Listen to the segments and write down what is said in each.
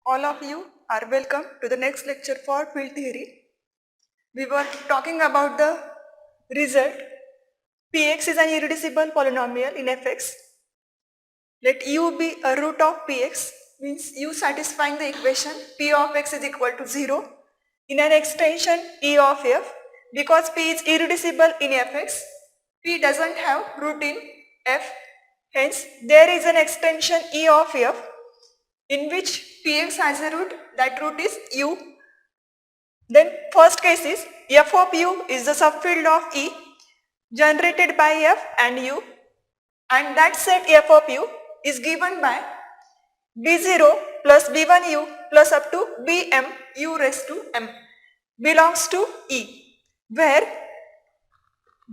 All of you are welcome to the next lecture for field theory. We were talking about the result. Px is an irreducible polynomial in fx. Let u be a root of px, means u satisfying the equation p of x is equal to 0 in an extension E of f. Because p is irreducible in fx, p doesn't have root in f. Hence, there is an extension E of f in which px has a root, that root is u. Then first case is f of u is the subfield of E generated by f and u, and that set f of u is given by b0 plus b1u plus up to bm u raised to m belongs to E, where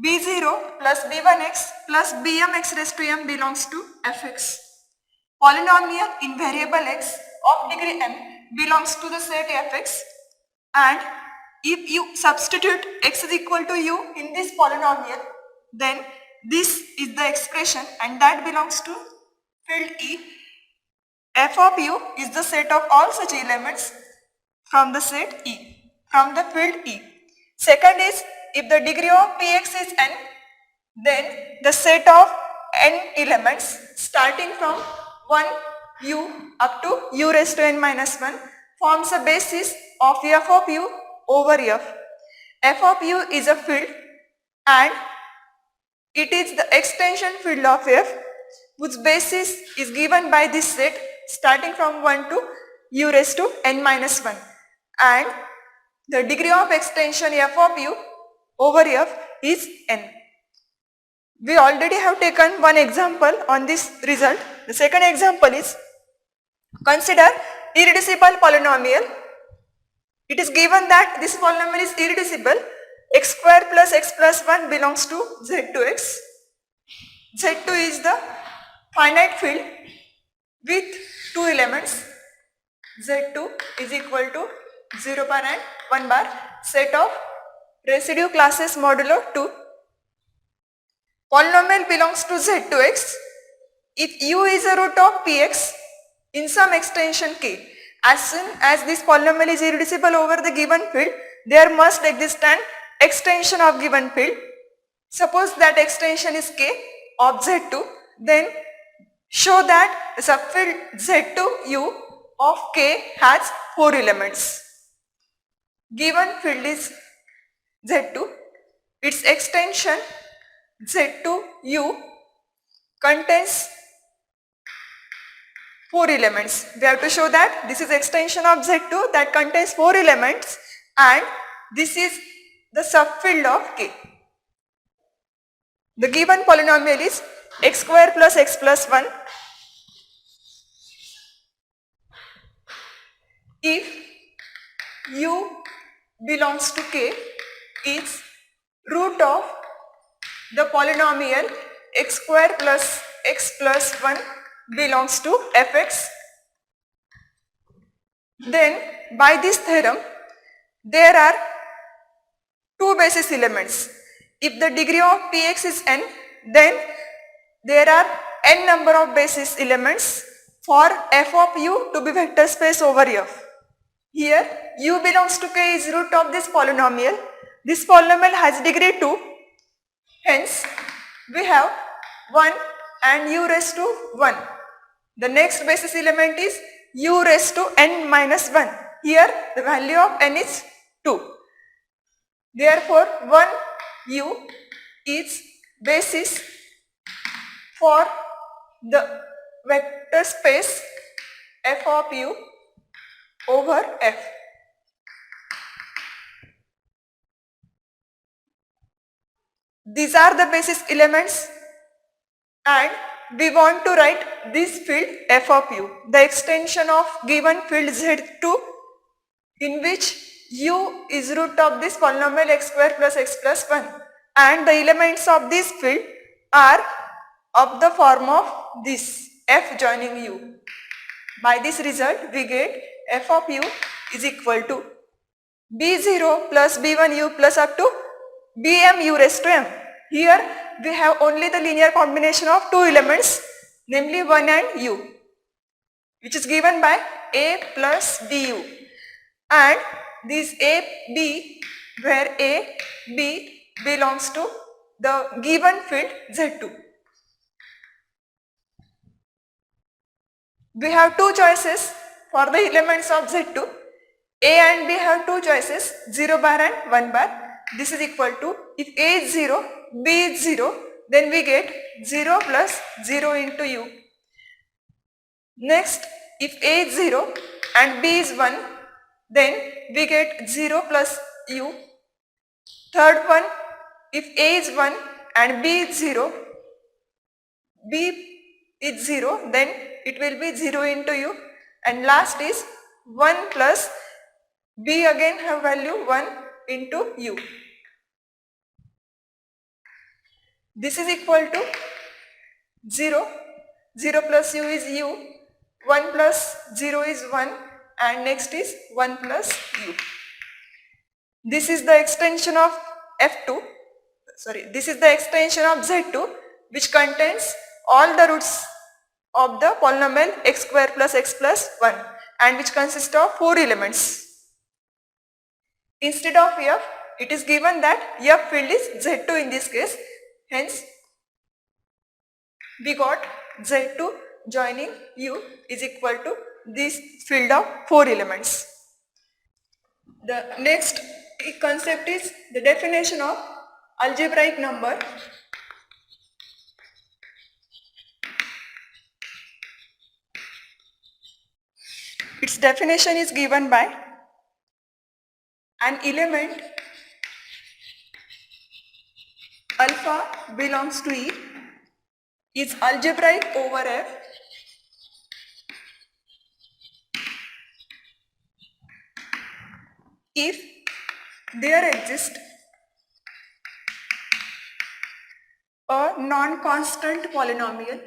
b0 plus b1x plus bmx raised to m belongs to fx. Polynomial in variable x of degree m belongs to the set fx, and if you substitute x is equal to u in this polynomial, then this is the expression and that belongs to field E. F of u is the set of all such elements from the set E, from the field E. Second is, if the degree of px is n, then the set of n elements starting from 1 u up to u raised to n minus 1 forms a basis of f of u over f. F of u is a field and it is the extension field of f whose basis is given by this set starting from 1 to u raised to n minus 1, and the degree of extension f of u over f is n. We already have taken one example on this result. The second example is, consider irreducible polynomial. It is given that this polynomial is irreducible. X square plus x plus 1 belongs to z2x. Z2 is the finite field with two elements. Z2 is equal to 0 bar and 1 bar, set of residue classes modulo 2. Polynomial belongs to z2x if u is a root of px in some extension k. As soon as this polynomial is irreducible over the given field, there must exist an extension of given field. Suppose that extension is k of z2, then show that the subfield z2u of k has 4 elements. Given field is z2, its extension z2u contains 4 elements. We have to show that this is extension of z2 that contains 4 elements and this is the subfield of k. The given polynomial is x square plus x plus 1. If u belongs to k is root of the polynomial x square plus x plus 1 belongs to fx, then by this theorem there are two basis elements. If the degree of px is n, then there are n number of basis elements for f of u to be vector space over f. Here u belongs to k is root of this polynomial. This polynomial has degree 2. Hence, we have 1 and u raised to 1. The next basis element is u raised to n minus 1. Here the value of n is 2. Therefore, 1u is basis for the vector space f of u over f. These are the basis elements and we want to write this field f of u, the extension of given field z2 in which u is root of this polynomial x square plus x plus 1 and the elements of this field are of the form of this f joining u. By this result we get f of u is equal to b0 plus b1u plus up to bm u raised to m. Here we have only the linear combination of two elements, namely 1 and u. which is given by A plus BU, and these A, B, where A, B belongs to the given field Z2. We have two choices for the elements of Z2. A and B have two choices, 0 bar and 1 bar. This is equal to, if A is 0, B is 0, then we get 0 plus 0 into U. Next, if A is 0 and B is 1, then we get 0 plus U. Third one, if A is 1 and B is 0, B is 0, then it will be 0 into U. And last is 1 plus B again have value 1 into U. This is equal to 0, 0 plus U is U, 1 plus 0 is 1, and next is 1 plus U. This is the extension of F2, this is the extension of Z2, which contains all the roots of the polynomial x square plus x plus 1, and which consists of 4 elements. Instead of F, it is given that F field is Z2 in this case. Hence, we got Z2 joining U is equal to this field of 4 elements. The next concept is the definition of algebraic number. Its definition is given by an element alpha belongs to E is algebraic over F if there exists a non-constant polynomial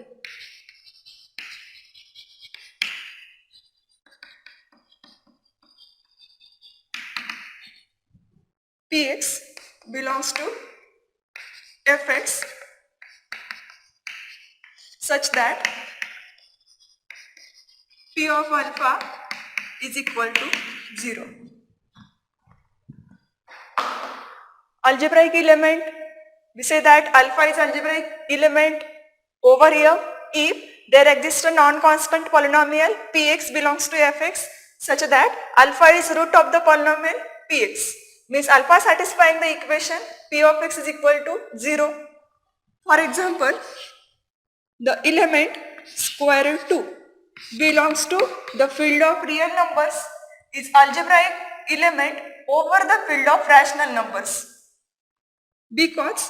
Px belongs to Fx such that P of alpha is equal to 0. Algebraic element, we say that alpha is algebraic element over here if there exists a non-constant polynomial Px belongs to Fx such that alpha is root of the polynomial Px. Means alpha satisfying the equation P of x is equal to 0. For example, the element square root 2 belongs to the field of real numbers is algebraic element over the field of rational numbers, because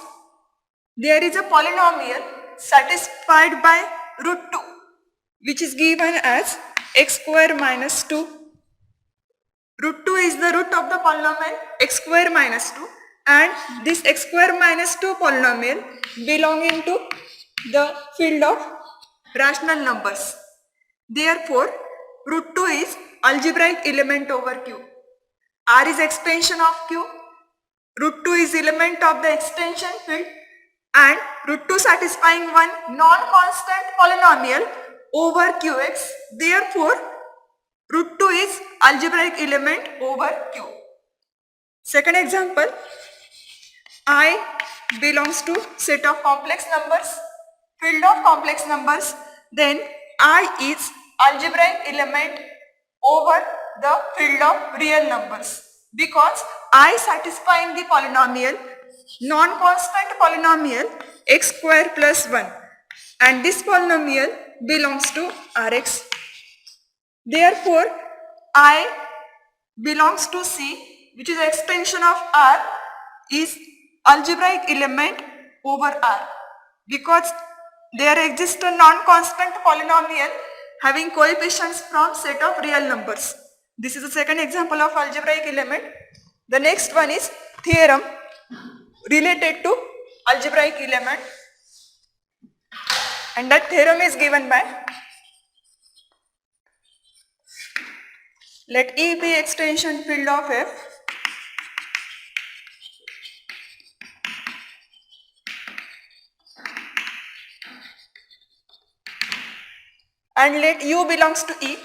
there is a polynomial satisfied by root 2 which is given as x square minus 2. Root 2 is the root of the polynomial x square minus 2, and this x square minus 2 polynomial belonging to the field of rational numbers. Therefore, root 2 is algebraic element over Q. R is extension of Q. Root 2 is element of the extension field, and root 2 satisfying one non-constant polynomial over Qx. Therefore, root 2 is algebraic element over Q. Second example, I belongs to set of complex numbers, field of complex numbers, then I is algebraic element over the field of real numbers, because I satisfying the polynomial, non-constant polynomial x square plus 1, and this polynomial belongs to Rx. Therefore, I belongs to C, which is extension of R, is algebraic element over R, because there exists a non-constant polynomial having coefficients from set of real numbers. This is the second example of algebraic element. The next one is theorem related to algebraic element, and that theorem is given by, let E be extension field of F and let u belongs to E,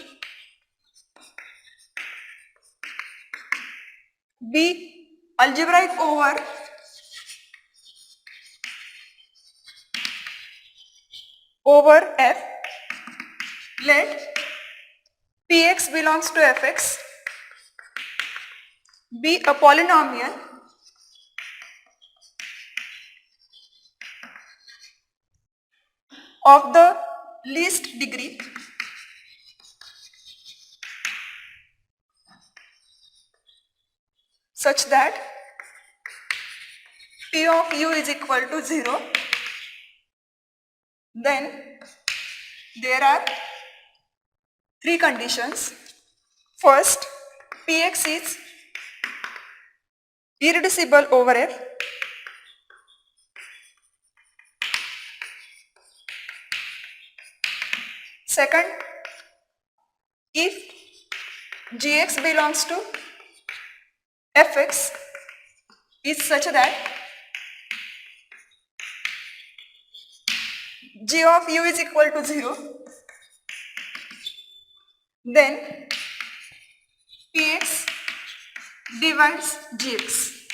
be algebraic over F, let Px belongs to Fx, be a polynomial of the least degree such that P of u is equal to 0, then there are three conditions. First, Px is irreducible over F. Second, if Gx belongs to Fx is such that G of u is equal to 0, then Px divides Gx.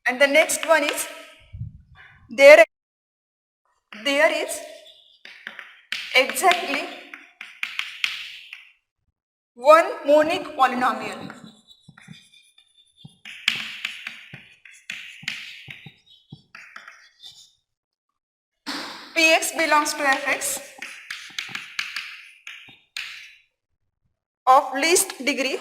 And the next one is there is exactly one monic polynomial. Px belongs to Fx of least degree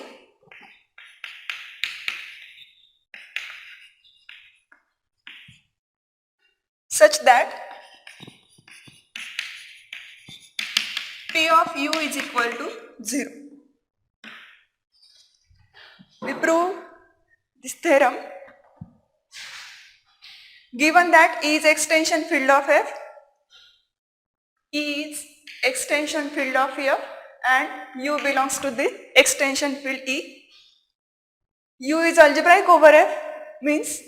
such that P of u is equal to 0. We prove this theorem given that E is extension field of F, E is extension field of F, and u belongs to the extension field E. U is algebraic over F means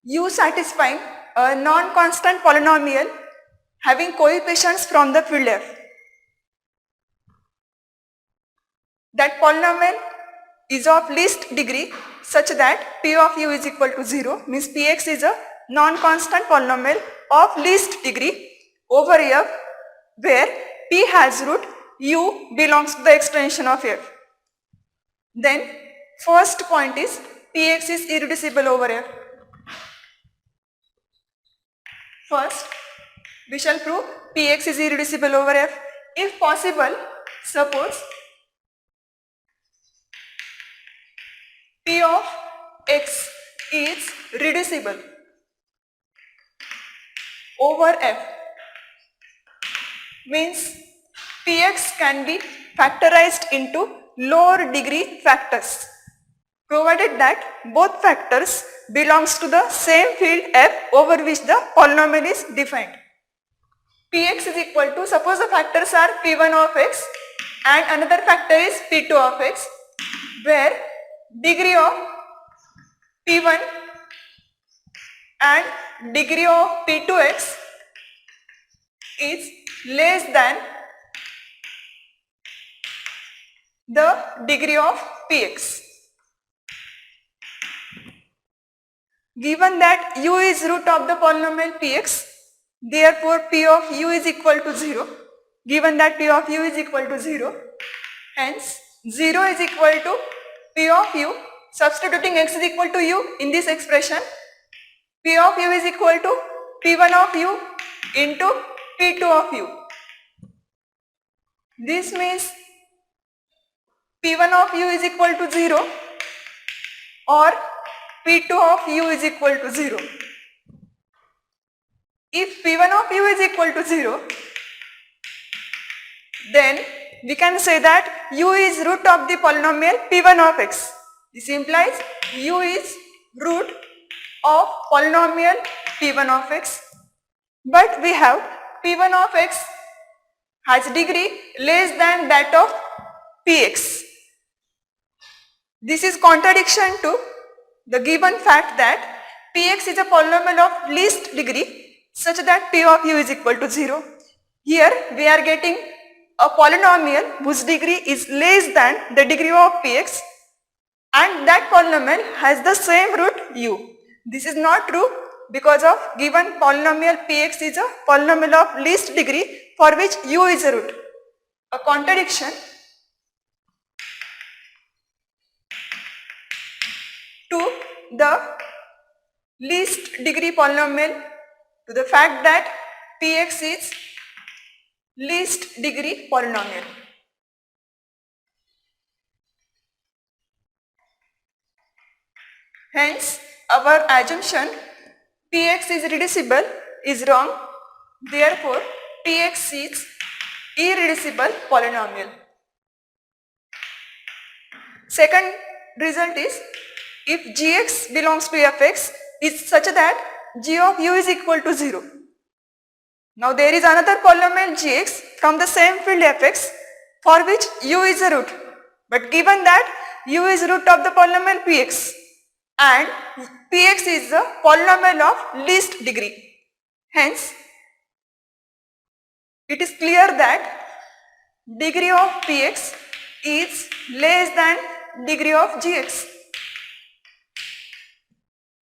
u satisfying a non-constant polynomial having coefficients from the field F. That polynomial is of least degree such that P of u is equal to 0 means Px is a non-constant polynomial of least degree over F where P has root, u belongs to the extension of F. Then first point is Px is irreducible over F. First, we shall prove Px is irreducible over F. If possible, suppose P of x is reducible over F means Px can be factorized into lower degree factors provided that both factors belongs to the same field F over which the polynomial is defined. Px is equal to, suppose the factors are P1 of x and another factor is P2 of x where degree of P1 and degree of P2x is less than the degree of Px. Given that u is root of the polynomial Px, therefore P of u is equal to 0. Given that P of u is equal to 0, hence 0 is equal to P of u, substituting x is equal to u in this expression, P of u is equal to P1 of u into P2 of u. This means P1 of u is equal to 0 or P2 of u is equal to 0. If P1 of u is equal to 0, then we can say that u is root of the polynomial P1 of x. This implies u is root of polynomial P1 of x, but we have P1 of x has degree less than that of Px. This is contradiction to the given fact that Px is a polynomial of least degree such that P of u is equal to 0. Here we are getting a polynomial whose degree is less than the degree of px and that polynomial has the same root u. This is not true because of given polynomial px is a polynomial of least degree for which u is a root. A contradiction to the least degree polynomial to the fact that px is least degree polynomial. Hence, our assumption px is reducible is wrong. Therefore, px is irreducible polynomial. Second result is if gx belongs to fx is such that g of u is equal to 0. Now there is another polynomial gx from the same field fx for which u is a root. But given that u is root of the polynomial px and px is the polynomial of least degree. Hence, it is clear that degree of px is less than degree of gx.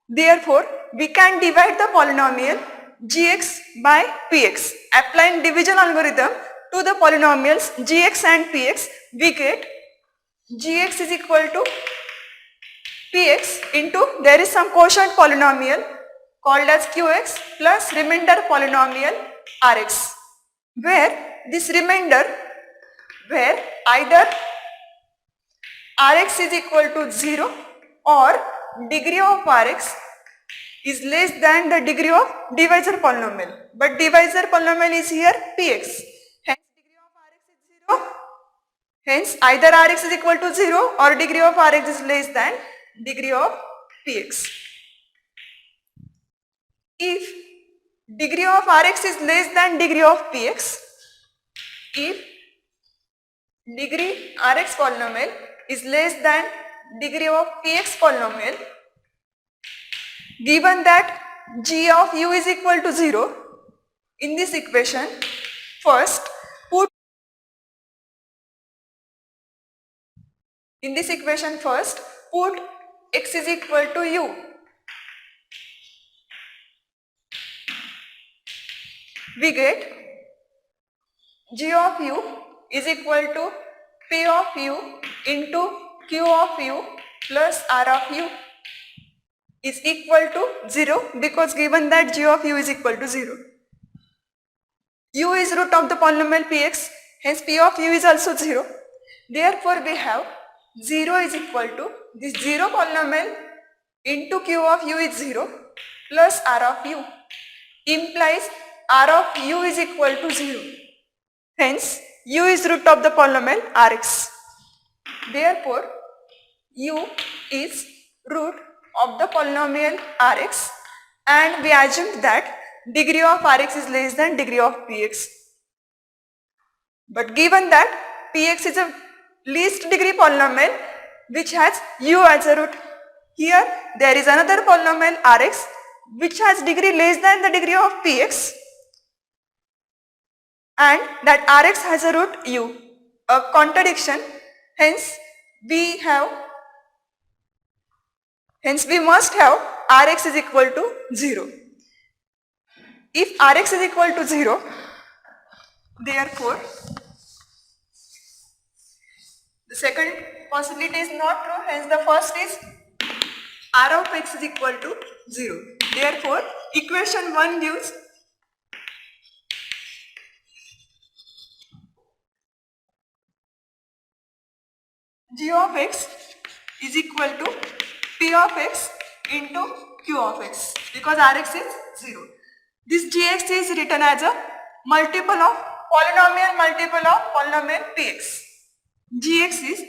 Therefore, we can divide the polynomial gx by px. Applying division algorithm to the polynomials gx and px, we get gx is equal to px into there is some quotient polynomial called as qx plus remainder polynomial rx, where this remainder where either rx is equal to 0 or degree of rx is less than the degree of divisor polynomial, but divisor polynomial is here px. Hence degree of rx is 0. Hence either rx is equal to 0 or degree of rx is less than degree of px. If degree of rx is less than degree of px, if degree rx polynomial is less than degree of px polynomial, given that g of u is equal to 0, in this equation first put x is equal to u. We get g of u is equal to p of u into q of u plus r of u is equal to 0 because given that g of u is equal to 0. U is root of the polynomial px, hence p of u is also 0. Therefore, we have 0 is equal to this 0 polynomial into q of u is 0 plus r of u implies r of u is equal to 0. Hence, u is root of the polynomial rx. Therefore, u is root of the polynomial rx and we assumed that degree of rx is less than degree of px. But given that px is a least degree polynomial which has u as a root, here there is another polynomial rx which has degree less than the degree of px and that rx has a root u, a contradiction. Hence we must have rx is equal to 0. If rx is equal to 0, therefore the second possibility is not true, hence the first is r of x is equal to 0. Therefore, equation 1 gives g of x is equal to p of x into q of x because rx is 0. This gx is written as a multiple of polynomial px. Gx is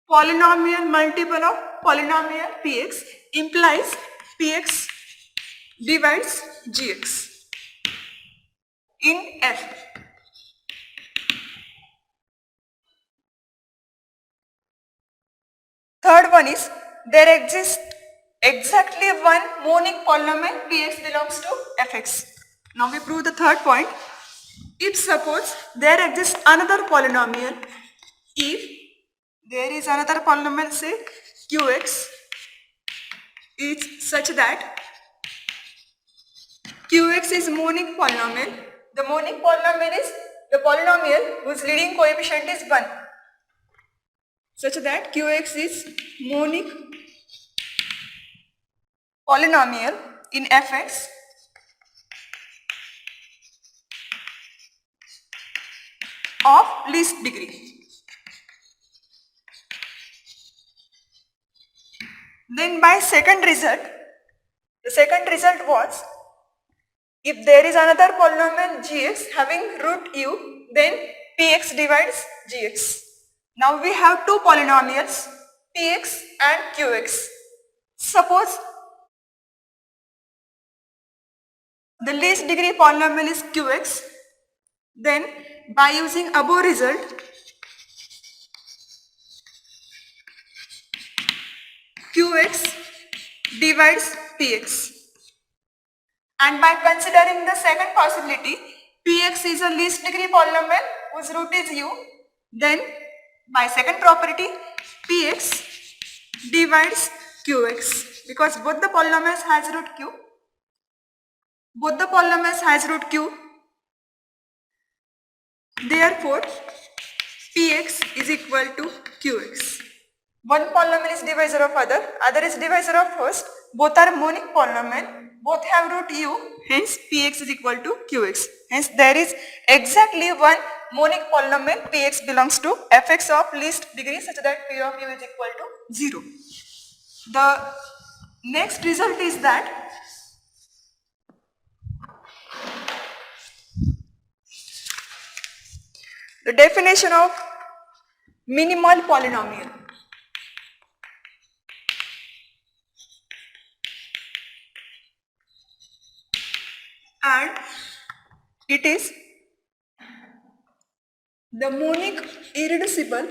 polynomial multiple of polynomial px implies px divides gx in f. Third one is there exists exactly one monic polynomial px belongs to fx. Now we prove the third point. If suppose there exists another polynomial, if there is another polynomial, say qx, is such that qx is monic polynomial. The monic polynomial is the polynomial whose leading coefficient is 1, such that qx is monic polynomial in fx of least degree. Then by second result, the second result was, if there is another polynomial gx having root u, then px divides gx. Now we have two polynomials, px and qx. Suppose the least degree polynomial is qx, then by using above result, qx divides px. And by considering the second possibility, px is a least degree polynomial whose root is u, then by second property, px divides qx, because both the polynomials has root q. Both the polynomials has root q. Therefore, px is equal to qx. One polynomial is divisor of other is divisor of first. Both are monic polynomial. Both have root u. Hence, px is equal to qx. Hence, there is exactly one monic polynomial. Px belongs to fx of least degree such that p of u is equal to 0. The next result is that the definition of minimal polynomial. And it is the monic irreducible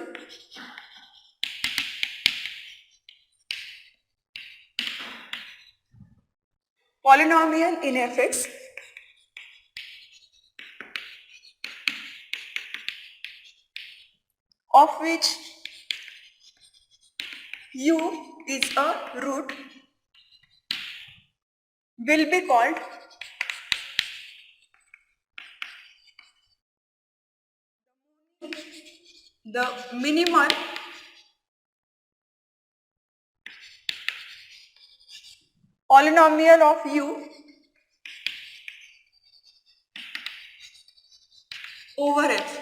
polynomial in fx of which u is a root will be called the minimal polynomial of u over f.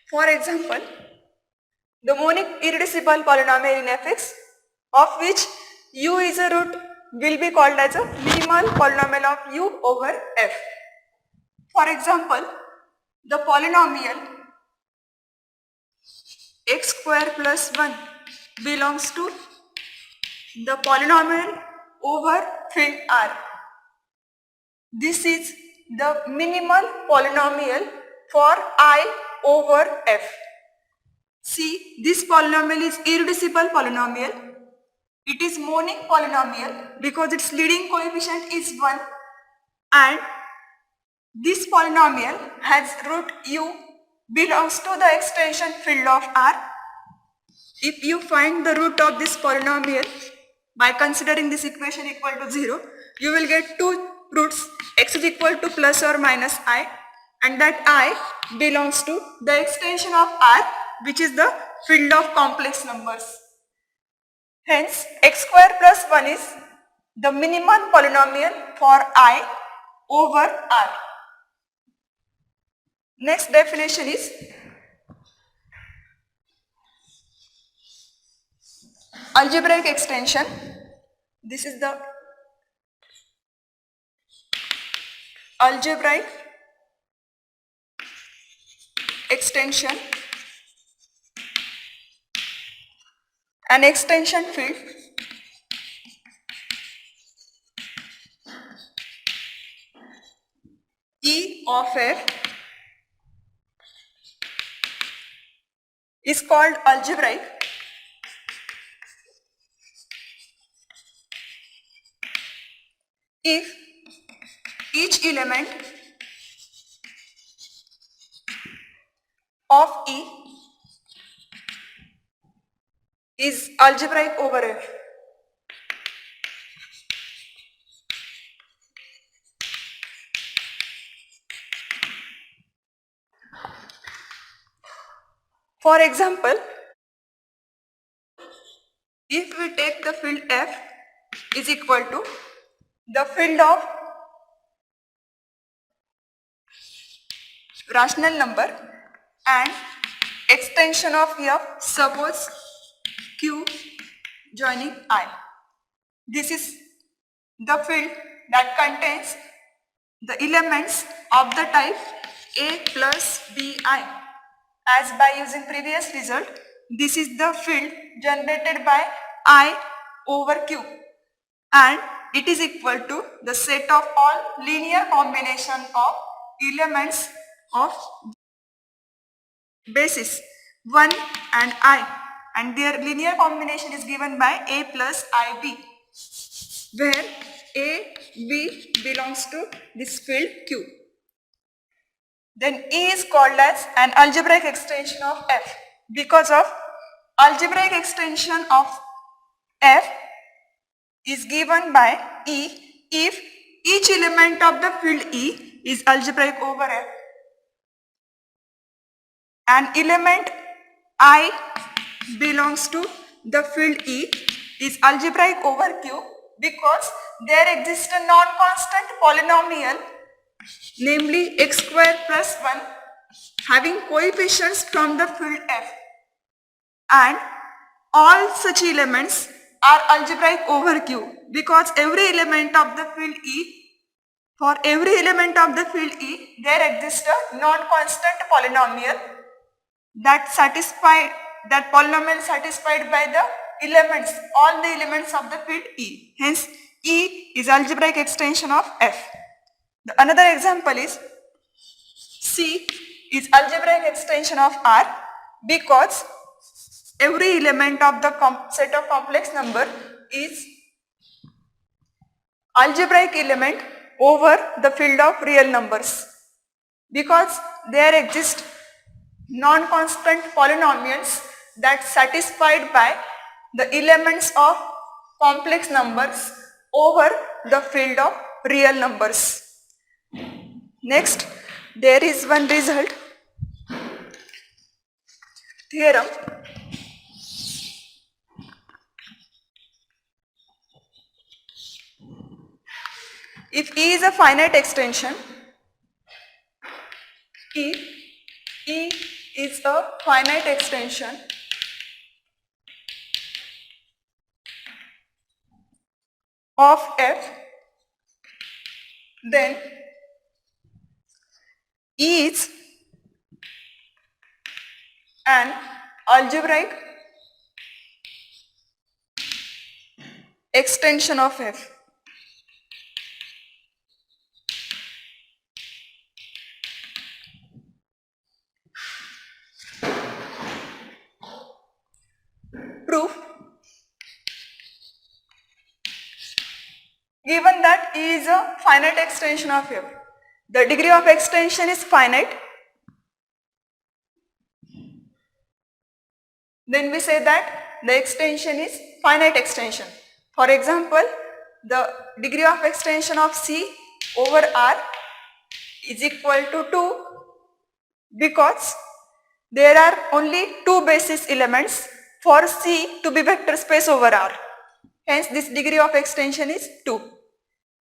For example, the monic irreducible polynomial in fx of which u is a root will be called as a minimal polynomial of u over f. For example, the polynomial x square plus 1 belongs to the polynomial over field R. This is the minimal polynomial for I over f. See, this polynomial is irreducible polynomial. It is monic polynomial because its leading coefficient is 1, and this polynomial has root u belongs to the extension field of R. If you find the root of this polynomial by considering this equation equal to 0, you will get two roots, x is equal to plus or minus I, and that I belongs to the extension of R, which is the field of complex numbers. Hence, x square plus 1 is the minimal polynomial for I over R. Next definition is algebraic extension. This is the algebraic extension. An extension field E of f is called algebraic if each element of E is algebraic over F. For example, if we take the field F is equal to the field of rational number and extension of F, suppose Q joining I. This is the field that contains the elements of the type A plus Bi. As by using previous result, this is the field generated by I over Q, and it is equal to the set of all linear combination of elements of basis 1 and I, and their linear combination is given by A plus IB, where A, B belongs to this field Q. Then E is called as an algebraic extension of F because of algebraic extension of F is given by E if each element of the field E is algebraic over F. An element I belongs to the field E is algebraic over Q because there exists a non-constant polynomial, namely x square plus 1, having coefficients from the field F, and all such elements are algebraic over Q because every element of the field E, for every element of the field E, there exists a non-constant polynomial that polynomial satisfied by the elements, all the elements of the field E. Hence, E is algebraic extension of F. Another example is C is algebraic extension of R because every element of the set of complex number is algebraic element over the field of real numbers because there exist non-constant polynomials that satisfied by the elements of complex numbers over the field of real numbers. Next, there is one result theorem. If E is a finite extension, if E is a finite extension of F, then E is an algebraic extension of F. Proof: given that E is a finite extension of F, the degree of extension is finite, then we say that the extension is finite extension. For example, the degree of extension of C over R is equal to 2 because there are only two basis elements for C to be vector space over R. Hence, this degree of extension is 2.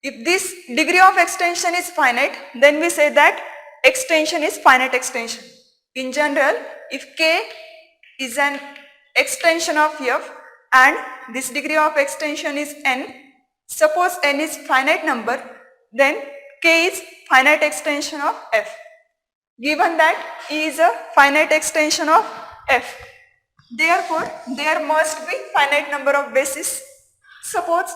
If this degree of extension is finite, then we say that extension is finite extension. In general, if K is an extension of F and this degree of extension is N, suppose N is finite number, then K is finite extension of F. Given that E is a finite extension of F, therefore there must be finite number of bases. Suppose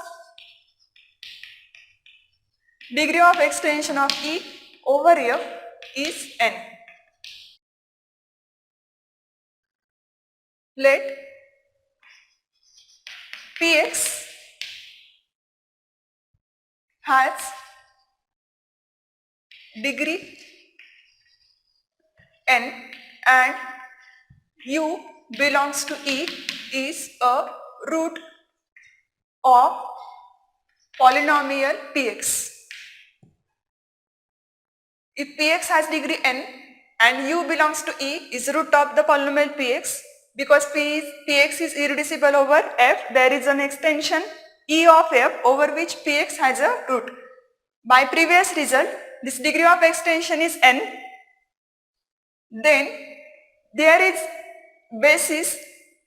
degree of extension of E over F is N. Let Px has degree n and u belongs to E is a root of polynomial Px. If Px has degree n and u belongs to E is root of the polynomial Px, because Px is irreducible over f, there is an extension E of f over which Px has a root. By previous result, this degree of extension is n. Then there is basis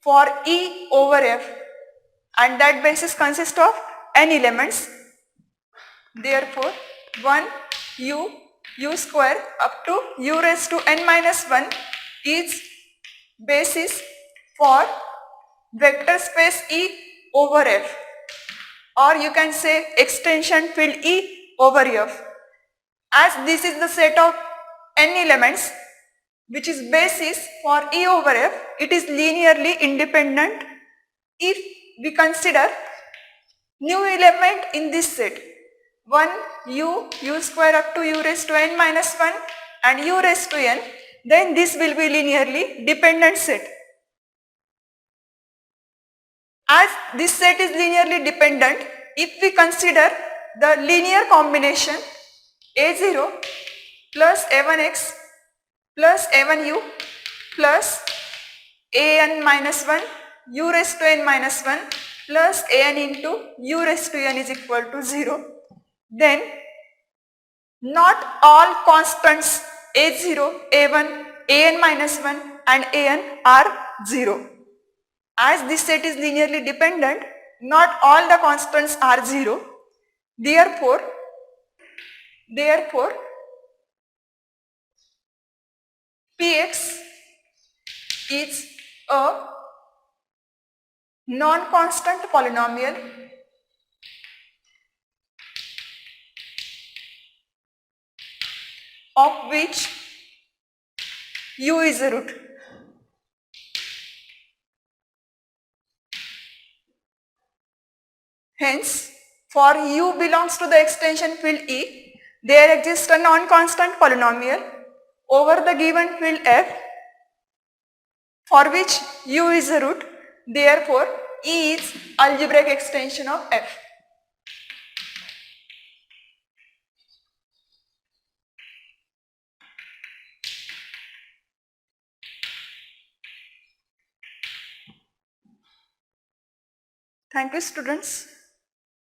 for E over f, and that basis consists of n elements. Therefore 1 u square up to u raised to n minus 1 is basis for vector space E over f, or you can say extension field E over f. As this is the set of n elements which is basis for E over f, it is linearly independent if we consider new element in this set. 1 u square up to u raised to n minus 1 and u raised to n, then this will be linearly dependent set. As this set is linearly dependent, if we consider the linear combination a0 plus a1x plus a1u plus an minus 1 u raised to n minus 1 plus an into u raised to n is equal to 0, then not all constants a0, a1, an minus 1 and an are 0. As this set is linearly dependent, not all the constants are 0. Therefore Px is a non-constant polynomial of which u is a root. Hence, for u belongs to the extension field E, there exists a non-constant polynomial over the given field f for which u is a root. Therefore, E is algebraic extension of f. Thank you, students.